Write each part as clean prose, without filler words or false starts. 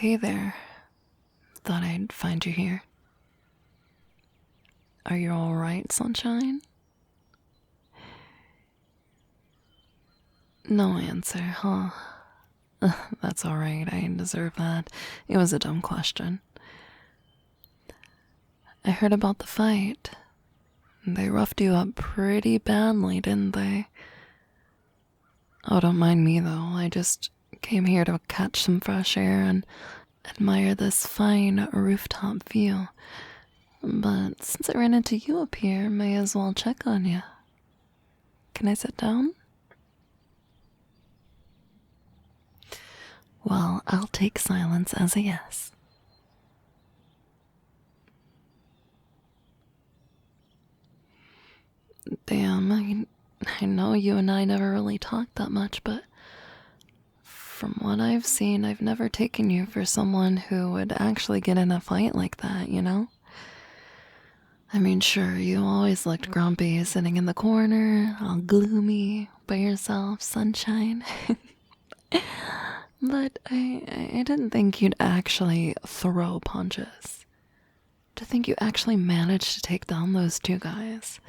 Hey there. Thought I'd find you here. Are you alright, sunshine? No answer, huh? That's alright, I deserve that. It was a dumb question. I heard about the fight. They roughed you up pretty badly, didn't they? Oh, don't mind me though. I just came here to catch some fresh air and admire this fine rooftop view. But since I ran into you up here, may as well check on you. Can I sit down? Well, I'll take silence as a yes. Damn, I know you and I never really talked that much, but from what I've seen, I've never taken you for someone who would actually get in a fight like that, you know? I mean, sure, you always looked grumpy, sitting in the corner, all gloomy, by yourself, sunshine. But I didn't think you'd actually throw punches. To think you actually managed to take down those two guys.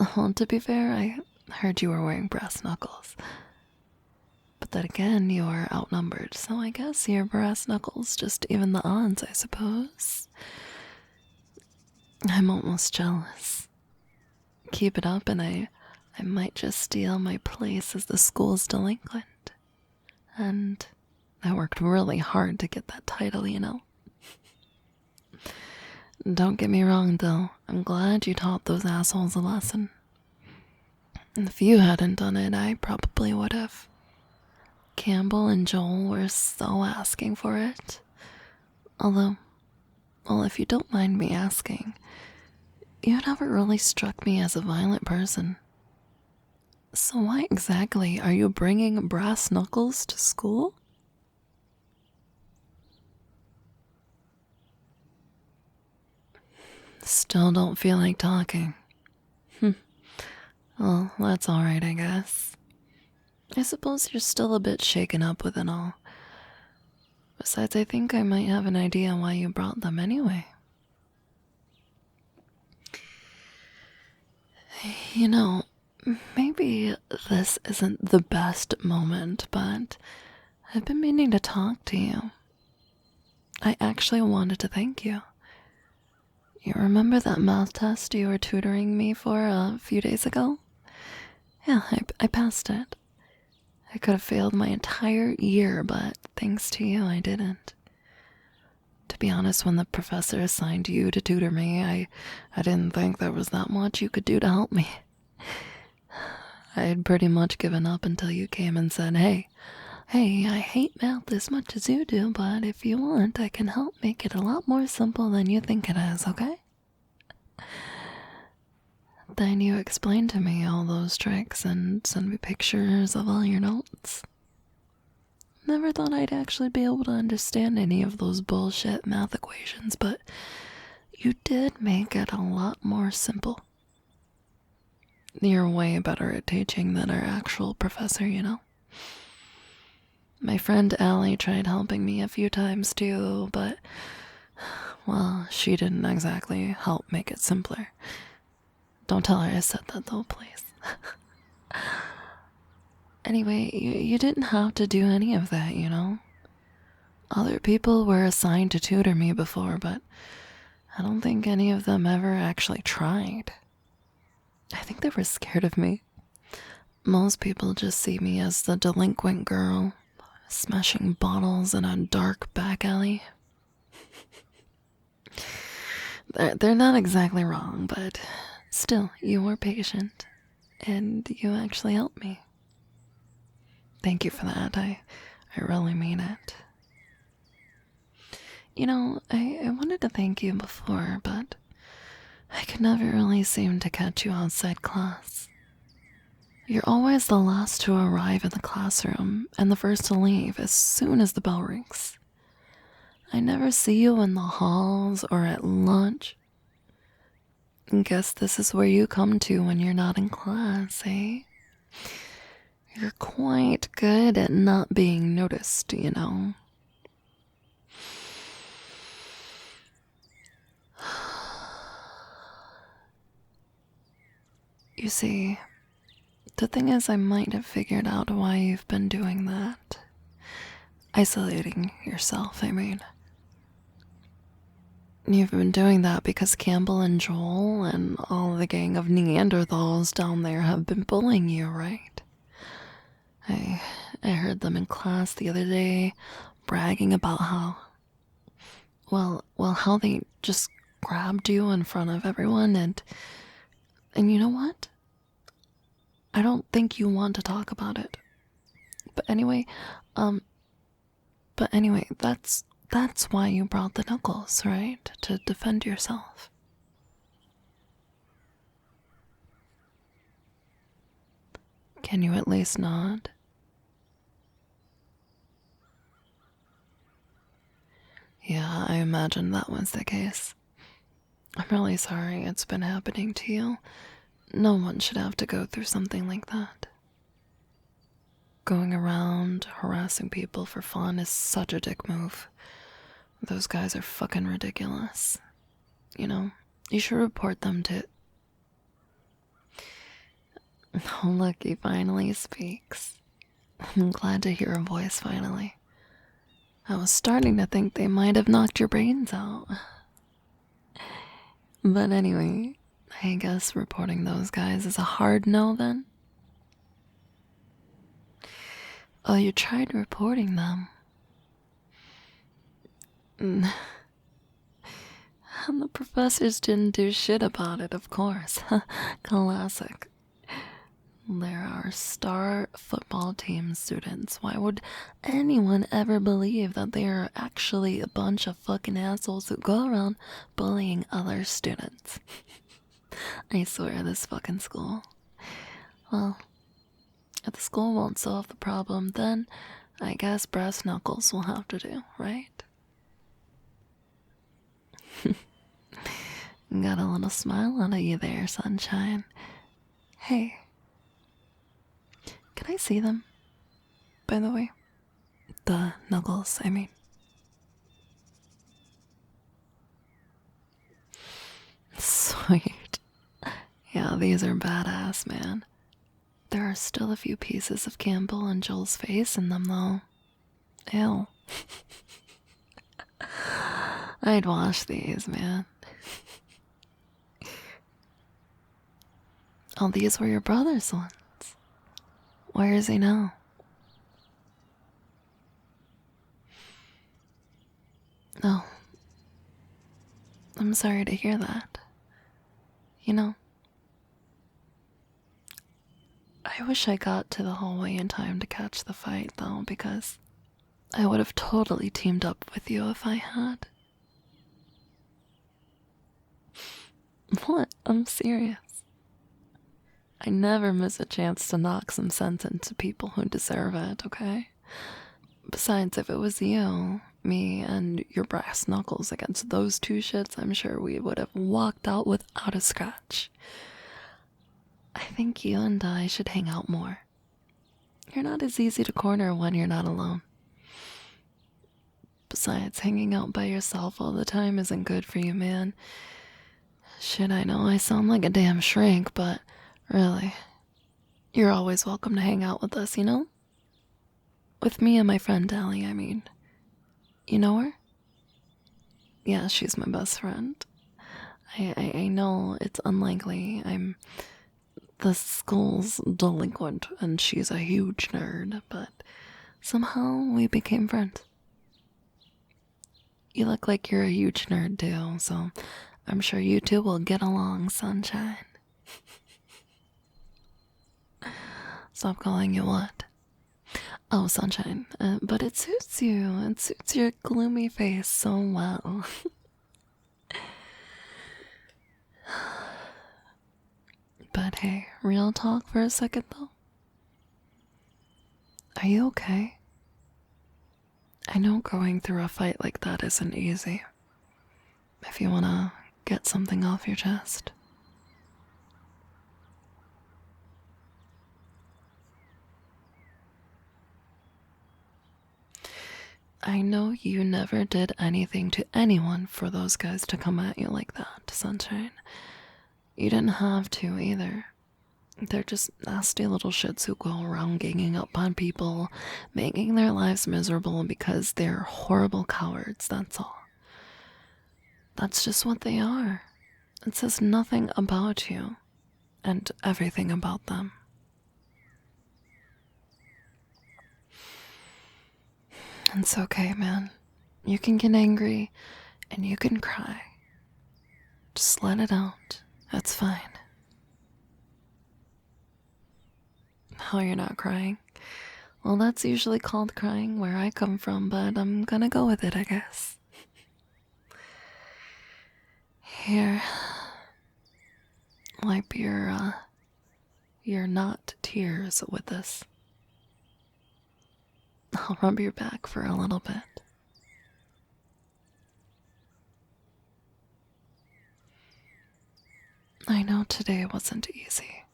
Well, to be fair, I heard you were wearing brass knuckles. But then again, you are outnumbered, so I guess your brass knuckles just even the odds, I suppose. I'm almost jealous. Keep it up and I might just steal my place as the school's delinquent. And I worked really hard to get that title, you know. Don't get me wrong, though. I'm glad you taught those assholes a lesson. If you hadn't done it, I probably would have. Campbell and Joel were so asking for it. Although, well, if you don't mind me asking, you never really struck me as a violent person. So why exactly are you bringing brass knuckles to school? Still don't feel like talking. Well, that's alright, I guess. I suppose you're still a bit shaken up with it all. Besides, I think I might have an idea why you brought them anyway. You know, maybe this isn't the best moment, but I've been meaning to talk to you. I actually wanted to thank you. You remember that math test you were tutoring me for a few days ago? Yeah, I passed it. I could have failed my entire year, but thanks to you, I didn't. To be honest, when the professor assigned you to tutor me, I didn't think there was that much you could do to help me. I had pretty much given up until you came and said, hey, I hate math as much as you do, but if you want, I can help make it a lot more simple than you think it is, okay? Then you explained to me all those tricks and sent me pictures of all your notes. Never thought I'd actually be able to understand any of those bullshit math equations, but you did make it a lot more simple. You're way better at teaching than our actual professor, you know? My friend Allie tried helping me a few times too, but, well, she didn't exactly help make it simpler. Don't tell her I said that though, please. Anyway, you didn't have to do any of that, you know? Other people were assigned to tutor me before, but I don't think any of them ever actually tried. I think they were scared of me. Most people just see me as the delinquent girl, smashing bottles in a dark back alley. They're not exactly wrong, but still, you were patient, and you actually helped me. Thank you for that, I really mean it. You know, I wanted to thank you before, but I could never really seem to catch you outside class. You're always the last to arrive in the classroom and the first to leave as soon as the bell rings. I never see you in the halls or at lunch. Guess this is where you come to when you're not in class, eh? You're quite good at not being noticed, you know. You see, the thing is, I might have figured out why you've been doing that. Isolating yourself, I mean. You've been doing that because Campbell and Joel and all the gang of Neanderthals down there have been bullying you, right? I heard them in class the other day bragging about how they just grabbed you in front of everyone and you know what? I don't think you want to talk about it. But anyway, that's why you brought the knuckles, right? To defend yourself. Can you at least nod? Yeah, I imagine that was the case. I'm really sorry it's been happening to you. No one should have to go through something like that. Going around harassing people for fun is such a dick move. Those guys are fucking ridiculous. You know, you should report them to... Oh, look, he finally speaks. I'm glad to hear a voice finally. I was starting to think they might have knocked your brains out. But anyway, I guess reporting those guys is a hard no then? Oh, you tried reporting them. And the professors didn't do shit about it, of course. Classic. There are star football team students. Why would anyone ever believe that they are actually a bunch of fucking assholes who go around bullying other students? I swear, this fucking school. Well, if the school won't solve the problem, then I guess brass knuckles will have to do, right? Got a little smile out of you there, sunshine. Hey. Can I see them? By the way. The knuckles, I mean. Sweet. Yeah, these are badass, man. There are still a few pieces of Campbell and Joel's face in them, though. Ew. I'd wash these, man. Oh, these were your brother's ones. Where is he now? Oh. I'm sorry to hear that. You know, I wish I got to the hallway in time to catch the fight, though, because I would have totally teamed up with you if I had. What? I'm serious. I never miss a chance to knock some sense into people who deserve it, okay? Besides, if it was you, me, and your brass knuckles against those two shits, I'm sure we would have walked out without a scratch. I think you and I should hang out more. You're not as easy to corner when you're not alone. Besides, hanging out by yourself all the time isn't good for you, man. Shit, I know I sound like a damn shrink, but really, you're always welcome to hang out with us, you know? With me and my friend Allie, I mean. You know her? Yeah, she's my best friend. I know it's unlikely. I'm the school's delinquent, and she's a huge nerd, but somehow we became friends. You look like you're a huge nerd too, so I'm sure you two will get along, sunshine. Stop calling you what? Oh, sunshine. But it suits you. It suits your gloomy face so well. But hey, real talk for a second though. Are you okay? I know going through a fight like that isn't easy. If you wanna get something off your chest. I know you never did anything to anyone for those guys to come at you like that, sunshine. You didn't have to either. They're just nasty little shits who go around ganging up on people, making their lives miserable because they're horrible cowards, that's all. That's just what they are. It says nothing about you and everything about them. It's okay, man. You can get angry and you can cry. Just let it out. That's fine. Oh, you're not crying? Well, that's usually called crying where I come from, but I'm gonna go with it, I guess. Here. Wipe your not tears with this. I'll rub your back for a little bit. I know today wasn't easy.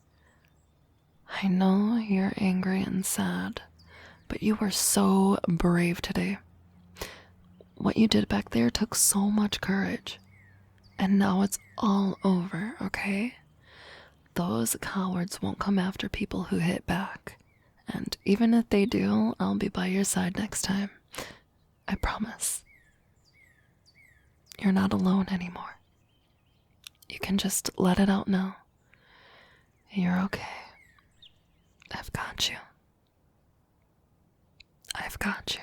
I know you're angry and sad, but you were so brave today. What you did back there took so much courage. And now it's all over, okay? Those cowards won't come after people who hit back. And even if they do, I'll be by your side next time. I promise. You're not alone anymore. You can just let it out now. You're okay. I've got you. I've got you.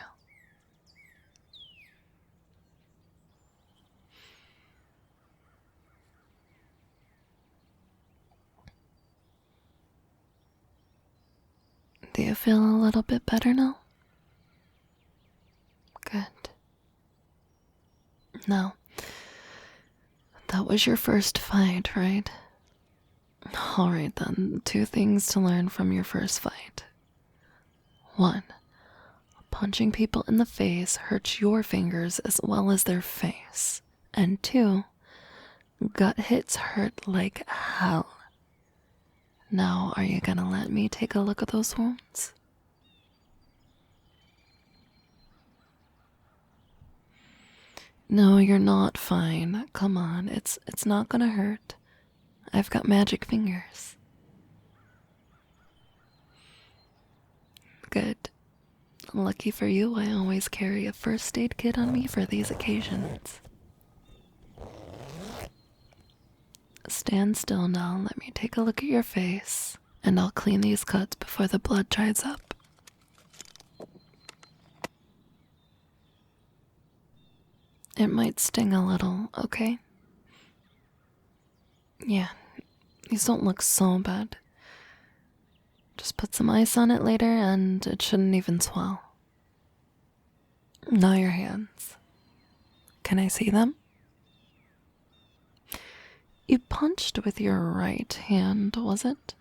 Do you feel a little bit better now? Good. Now, that was your first fight, right? Alright then, 2 things to learn from your first fight. 1. Punching people in the face hurts your fingers as well as their face. And 2, gut hits hurt like hell. Now, are you gonna let me take a look at those wounds? No, you're not fine. Come on, it's not gonna hurt. I've got magic fingers. Good. Lucky for you, I always carry a first aid kit on me for these occasions. Stand still now, let me take a look at your face, and I'll clean these cuts before the blood dries up. It might sting a little, okay? Yeah, these don't look so bad. Just put some ice on it later and it shouldn't even swell. Now your hands. Can I see them? You punched with your right hand, was it?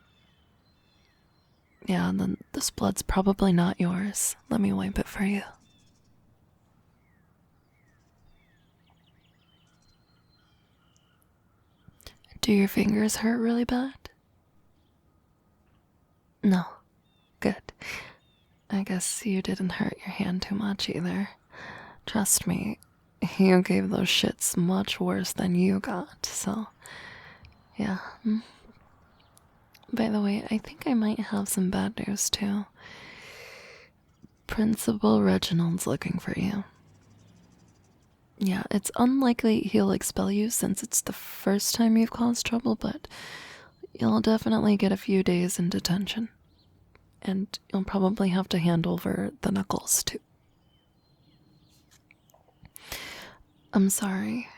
Yeah, then this blood's probably not yours. Let me wipe it for you. Do your fingers hurt really bad? No. Good. I guess you didn't hurt your hand too much either. Trust me, you gave those shits much worse than you got, so yeah. By the way, I think I might have some bad news too. Principal Reginald's looking for you. Yeah, it's unlikely he'll expel you since it's the first time you've caused trouble, but you'll definitely get a few days in detention. And you'll probably have to hand over the knuckles too. I'm sorry,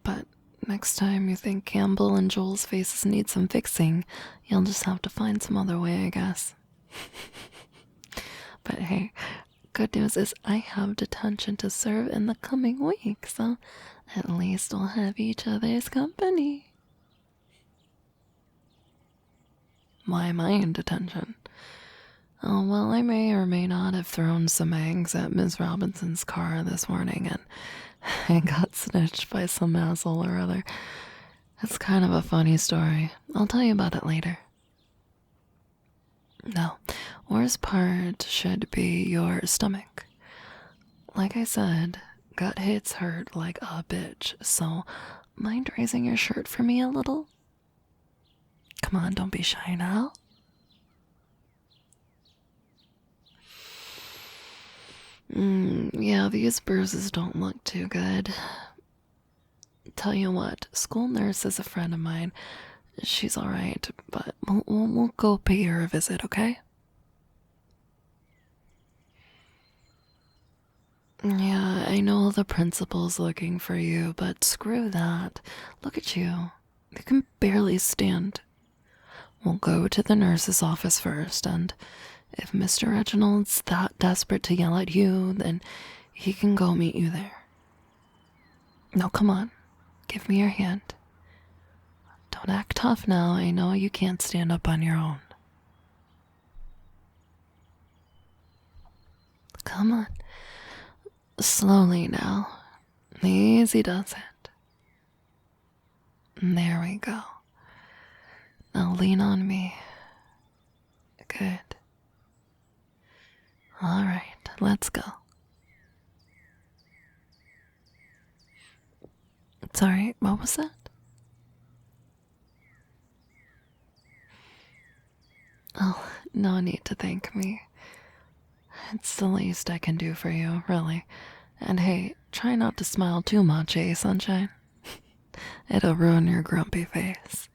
but next time you think Campbell and Joel's faces need some fixing, you'll just have to find some other way, I guess. But hey, good news is I have detention to serve in the coming week, so at least we'll have each other's company. Why am I in detention? Oh, well, I may or may not have thrown some eggs at Miss Robinson's car this morning and I got snitched by some asshole or other. It's kind of a funny story. I'll tell you about it later. No, worst part should be your stomach. Like I said, gut hits hurt like a bitch, so mind raising your shirt for me a little? Come on, don't be shy now. Yeah, these bruises don't look too good. Tell you what, school nurse is a friend of mine. She's alright, but we'll go pay her a visit, okay? Yeah, I know the principal's looking for you, but screw that. Look at you. You can barely stand. We'll go to the nurse's office first, and if Mr. Reginald's that desperate to yell at you, then he can go meet you there. Now come on, give me your hand. Don't act tough now, I know you can't stand up on your own. Come on. Slowly now. Easy does it. There we go. Now lean on me. Good. Alright, let's go. Sorry, what was that? Oh, no need to thank me. It's the least I can do for you, really. And hey, try not to smile too much, eh, sunshine? It'll ruin your grumpy face.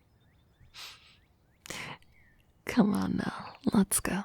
Come on now, let's go.